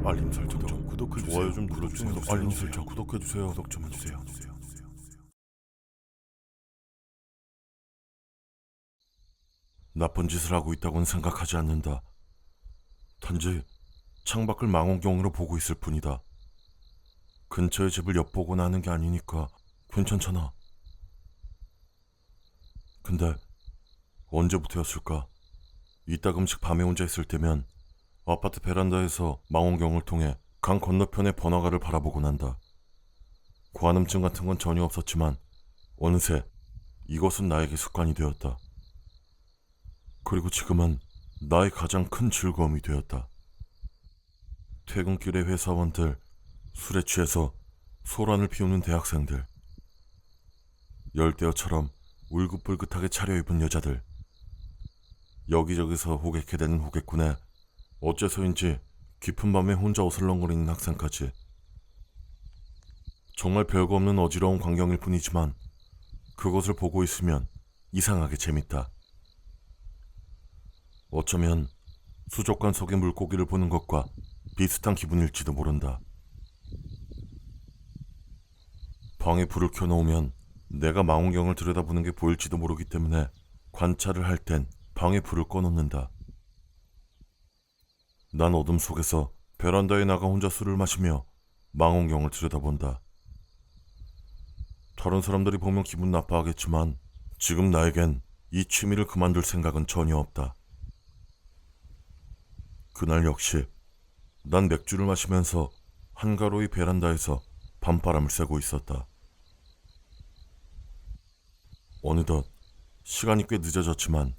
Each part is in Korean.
알림 설정 좀 구독해주세요. 좋아요 좀 눌러주세요. 알림 설정 구독해주세요. 구독 좀 해주세요. 나쁜 짓을 하고 있다고는 생각하지 않는다. 단지 창밖을 망원경으로 보고 있을 뿐이다. 근처의 집을 엿보고 나는 게 아니니까 괜찮잖아. 근데 언제부터였을까? 이따금씩 밤에 혼자 있을 때면 아파트 베란다에서 망원경을 통해 강 건너편의 번화가를 바라보곤 한다. 관음증 같은 건 전혀 없었지만 어느새 이것은 나에게 습관이 되었다. 그리고 지금은 나의 가장 큰 즐거움이 되었다. 퇴근길의 회사원들, 술에 취해서 소란을 피우는 대학생들, 열대어처럼 울긋불긋하게 차려입은 여자들, 여기저기서 호객해대는 호객꾼에 어째서인지 깊은 밤에 혼자 어슬렁거리는 학생까지. 정말 별거 없는 어지러운 광경일 뿐이지만 그것을 보고 있으면 이상하게 재밌다. 어쩌면 수족관 속의 물고기를 보는 것과 비슷한 기분일지도 모른다. 방에 불을 켜놓으면 내가 망원경을 들여다보는 게 보일지도 모르기 때문에 관찰을 할 땐 방에 불을 꺼놓는다. 난 어둠 속에서 베란다에 나가 혼자 술을 마시며 망원경을 들여다본다. 다른 사람들이 보면 기분 나빠하겠지만 지금 나에겐 이 취미를 그만둘 생각은 전혀 없다. 그날 역시 난 맥주를 마시면서 한가로이 베란다에서 밤바람을 쐬고 있었다. 어느덧 시간이 꽤 늦어졌지만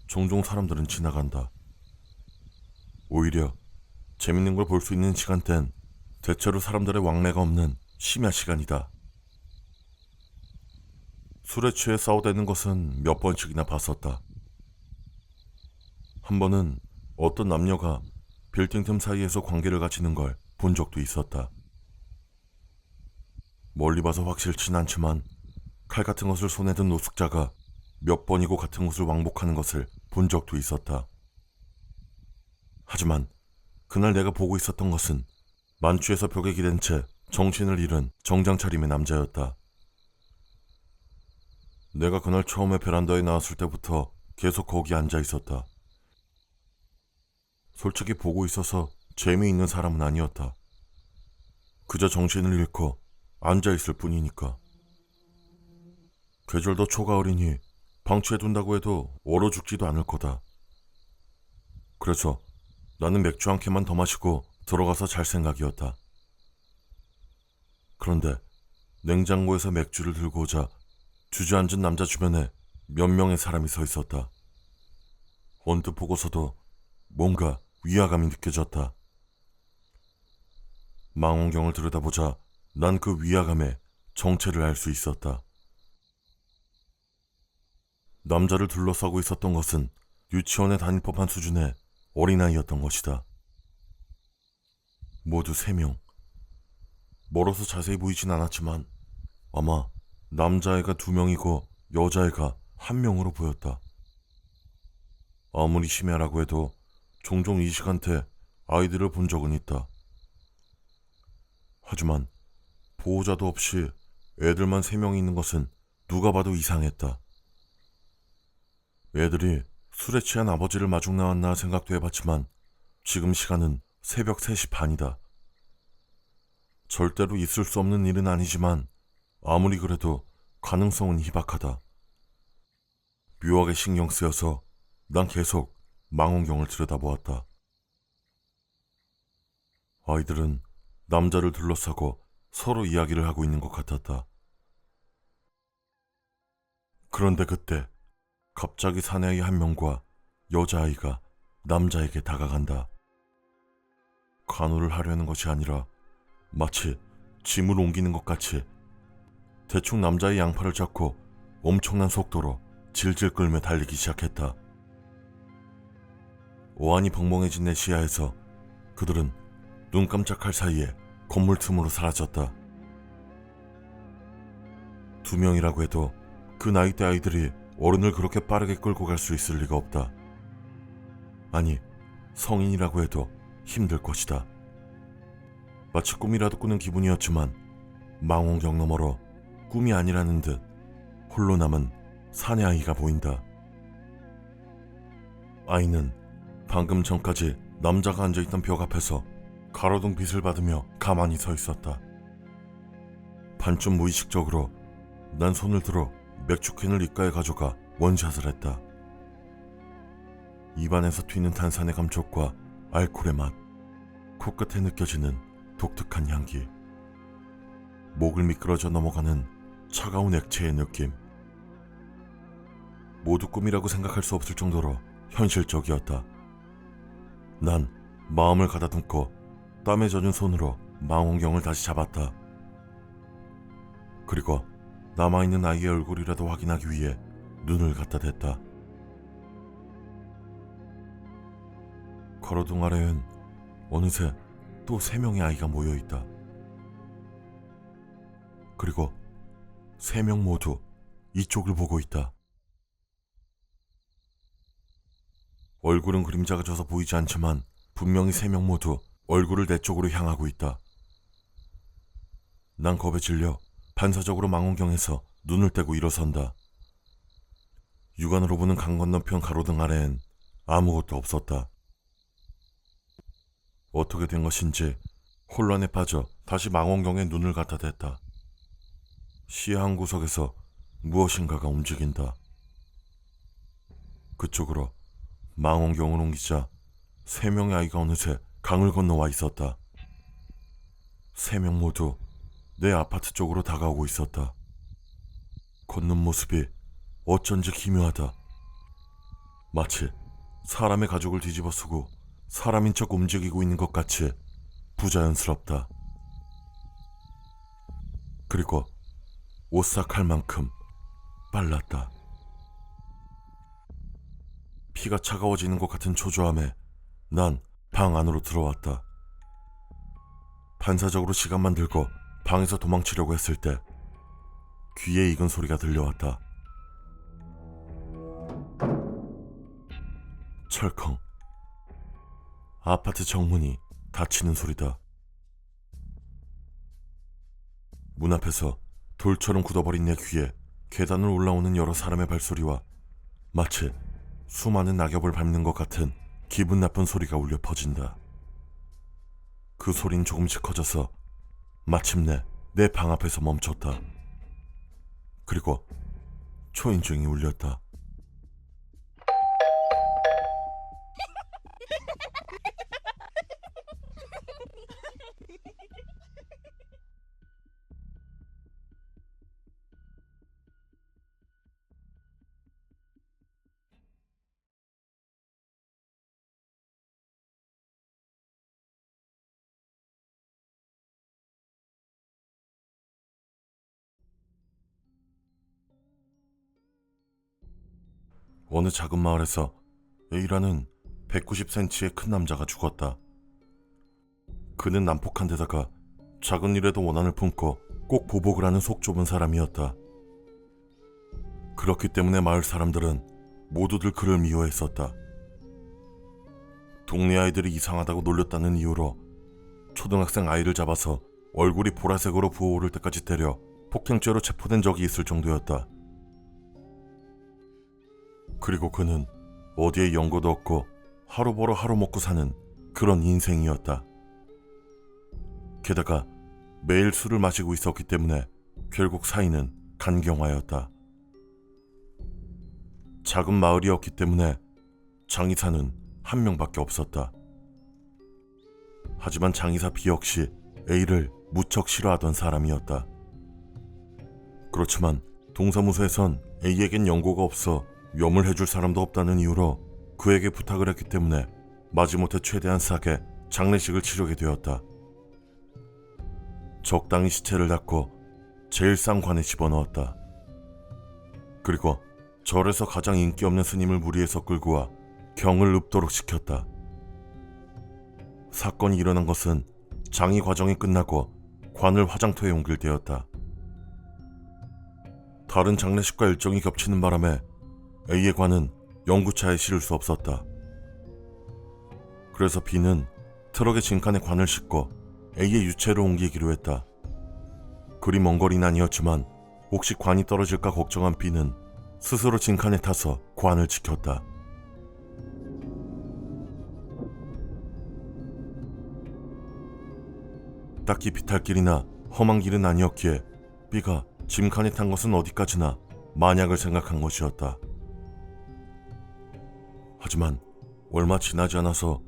종종 사람들은 지나간다. 오히려 재밌는 걸 볼 수 있는 시간대는 대체로 사람들의 왕래가 없는 심야 시간이다. 술에 취해 싸우대는 것은 몇 번씩이나 봤었다. 한 번은 어떤 남녀가 빌딩 틈 사이에서 관계를 가지는 걸 본 적도 있었다. 멀리 봐서 확실치는 않지만 칼 같은 것을 손에 든 노숙자가 몇 번이고 같은 곳을 왕복하는 것을 본 적도 있었다. 하지만 그날 내가 보고 있었던 것은 만취해서 벽에 기댄 채 정신을 잃은 정장 차림의 남자였다. 내가 그날 처음에 베란다에 나왔을 때부터 계속 거기 앉아 있었다. 솔직히 보고 있어서 재미있는 사람은 아니었다. 그저 정신을 잃고 앉아있을 뿐이니까. 계절도 초가을이니 방치해둔다고 해도 얼어 죽지도 않을 거다. 그래서 나는 맥주 한 캔만 더 마시고 들어가서 잘 생각이었다. 그런데 냉장고에서 맥주를 들고 오자 주저앉은 남자 주변에 몇 명의 사람이 서 있었다. 언뜻 보고서도 뭔가 위화감이 느껴졌다. 망원경을 들여다보자 난 그 위화감의 정체를 알 수 있었다. 남자를 둘러싸고 있었던 것은 유치원에 다닐 법한 수준의 어린아이였던 것이다. 모두 3명. 멀어서 자세히 보이진 않았지만 아마 남자애가 2명이고 여자애가 1명으로 보였다. 아무리 심야라고 해도 종종 이 시간대 아이들을 본 적은 있다. 하지만 보호자도 없이 애들만 3명이 있는 것은 누가 봐도 이상했다. 애들이 술에 취한 아버지를 마중 나왔나 생각도 해봤지만 지금 시간은 새벽 3시 반이다. 절대로 있을 수 없는 일은 아니지만 아무리 그래도 가능성은 희박하다. 묘하게 신경 쓰여서 난 계속 망원경을 들여다보았다. 아이들은 남자를 둘러싸고 서로 이야기를 하고 있는 것 같았다. 그런데 그때 갑자기 사내아이 1명과 여자아이가 남자에게 다가간다. 간호를 하려는 것이 아니라 마치 짐을 옮기는 것 같이 대충 남자의 양팔을 잡고 엄청난 속도로 질질 끌며 달리기 시작했다. 어안이 벙벙해진 내 시야에서 그들은 눈 깜짝할 사이에 건물 틈으로 사라졌다. 2명이라고 해도 그 나이대 아이들이 어른을 그렇게 빠르게 끌고 갈 수 있을 리가 없다. 아니, 성인이라고 해도 힘들 것이다. 마치 꿈이라도 꾸는 기분이었지만 망원경 너머로 꿈이 아니라는 듯 홀로 남은 사내 아이가 보인다. 아이는 방금 전까지 남자가 앉아있던 벽 앞에서 가로등 빛을 받으며 가만히 서 있었다. 반쯤 무의식적으로 난 손을 들어 맥주캔을 입가에 가져가 원샷을 했다. 입안에서 튀는 탄산의 감촉과 알코올의 맛, 코끝에 느껴지는 독특한 향기, 목을 미끄러져 넘어가는 차가운 액체의 느낌. 모두 꿈이라고 생각할 수 없을 정도로 현실적이었다. 난 마음을 가다듬고 땀에 젖은 손으로 망원경을 다시 잡았다. 그리고 남아있는 아이의 얼굴이라도 확인하기 위해 눈을 갖다 댔다. 가로등 아래엔 어느새 또 3명의 아이가 모여있다. 그리고 3명 모두 이쪽을 보고 있다. 얼굴은 그림자가 져서 보이지 않지만 분명히 3명 모두 얼굴을 내 쪽으로 향하고 있다. 난 겁에 질려 반사적으로 망원경에서 눈을 떼고 일어선다. 육안으로 보는 강 건너편 가로등 아래엔 아무것도 없었다. 어떻게 된 것인지 혼란에 빠져 다시 망원경에 눈을 갖다 댔다. 시야 한 구석에서 무엇인가가 움직인다. 그쪽으로 망원경을 옮기자 3명의 아이가 어느새 강을 건너와 있었다. 3명 모두 내 아파트 쪽으로 다가오고 있었다. 걷는 모습이 어쩐지 기묘하다. 마치 사람의 가죽을 뒤집어 쓰고 사람인 척 움직이고 있는 것 같이 부자연스럽다. 그리고 오싹할 만큼 빨랐다. 피가 차가워지는 것 같은 초조함에 난 방 안으로 들어왔다. 반사적으로 시간만 들고 방에서 도망치려고 했을 때 귀에 익은 소리가 들려왔다. 철컹. 아파트 정문이 닫히는 소리다. 문 앞에서 돌처럼 굳어버린 내 귀에 계단을 올라오는 여러 사람의 발소리와 마치 수많은 낙엽을 밟는 것 같은 기분 나쁜 소리가 울려 퍼진다. 그 소린 조금씩 커져서 마침내 내 방 앞에서 멈췄다. 그리고 초인종이 울렸다. 어느 작은 마을에서 A라는 190cm의 큰 남자가 죽었다. 그는 난폭한 데다가 작은 일에도 원한을 품고 꼭 보복을 하는 속 좁은 사람이었다. 그렇기 때문에 마을 사람들은 모두들 그를 미워했었다. 동네 아이들이 이상하다고 놀렸다는 이유로 초등학생 아이를 잡아서 얼굴이 보라색으로 부어오를 때까지 때려 폭행죄로 체포된 적이 있을 정도였다. 그리고 그는 어디에 연고도 없고 하루 벌어 하루 먹고 사는 그런 인생이었다. 게다가 매일 술을 마시고 있었기 때문에 결국 사이는 간경화였다. 작은 마을이었기 때문에 장의사는 한 명밖에 없었다. 하지만 장의사 B 역시 A를 무척 싫어하던 사람이었다. 그렇지만 동사무소에선 A에겐 연고가 없어 염을 해줄 사람도 없다는 이유로 그에게 부탁을 했기 때문에 마지못해 최대한 싸게 장례식을 치르게 되었다. 적당히 시체를 닦고 제일 싼 관에 집어넣었다. 그리고 절에서 가장 인기 없는 스님을 무리해서 끌고 와 경을 읊도록 시켰다. 사건이 일어난 것은 장의 과정이 끝나고 관을 화장터에 옮길 때였다. 다른 장례식과 일정이 겹치는 바람에 A의 관은 영구차에 실을 수 없었다. 그래서 B는 트럭에 진칸에 관을 싣고 A의 유체를 옮기기로 했다. 그리 먼 거리는 아니었지만 혹시 관이 떨어질까 걱정한 B는 스스로 진칸에 타서 관을 지켰다. 딱히 비탈길이나 험한 길은 아니었기에 B가 짐칸에 탄 것은 어디까지나 만약을 생각한 것이었다. 하지만 얼마 지나지 않아서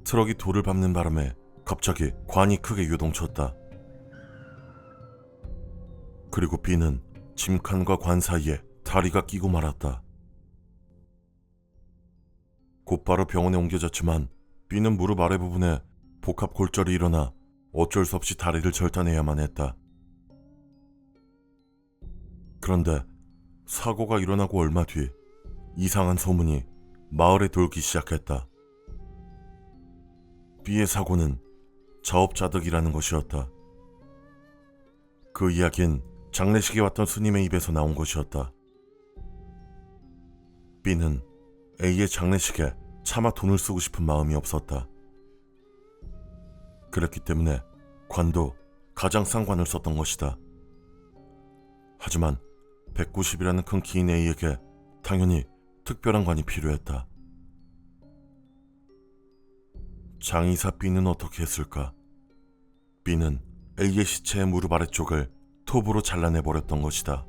트럭이 돌을 밟는 바람에 갑자기 관이 크게 요동쳤다. 그리고 B는 짐칸과 관 사이에 다리가 끼고 말았다. 곧바로 병원에 옮겨졌지만 B는 무릎 아래 부분에 복합 골절이 일어나 어쩔 수 없이 다리를 절단해야만 했다. 그런데 사고가 일어나고 얼마 뒤 이상한 소문이 마을에 돌기 시작했다. B의 사고는 자업자득이라는 것이었다. 그 이야기는 장례식에 왔던 스님의 입에서 나온 것이었다. B는 A의 장례식에 차마 돈을 쓰고 싶은 마음이 없었다. 그랬기 때문에 관도 가장 싼 관을 썼던 것이다. 하지만 190이라는 큰 키인 A에게 당연히 특별한 관이 필요했다. 장의사 B는 어떻게 했을까? B는 A의 시체의 무릎 아래쪽을 톱으로 잘라내버렸던 것이다.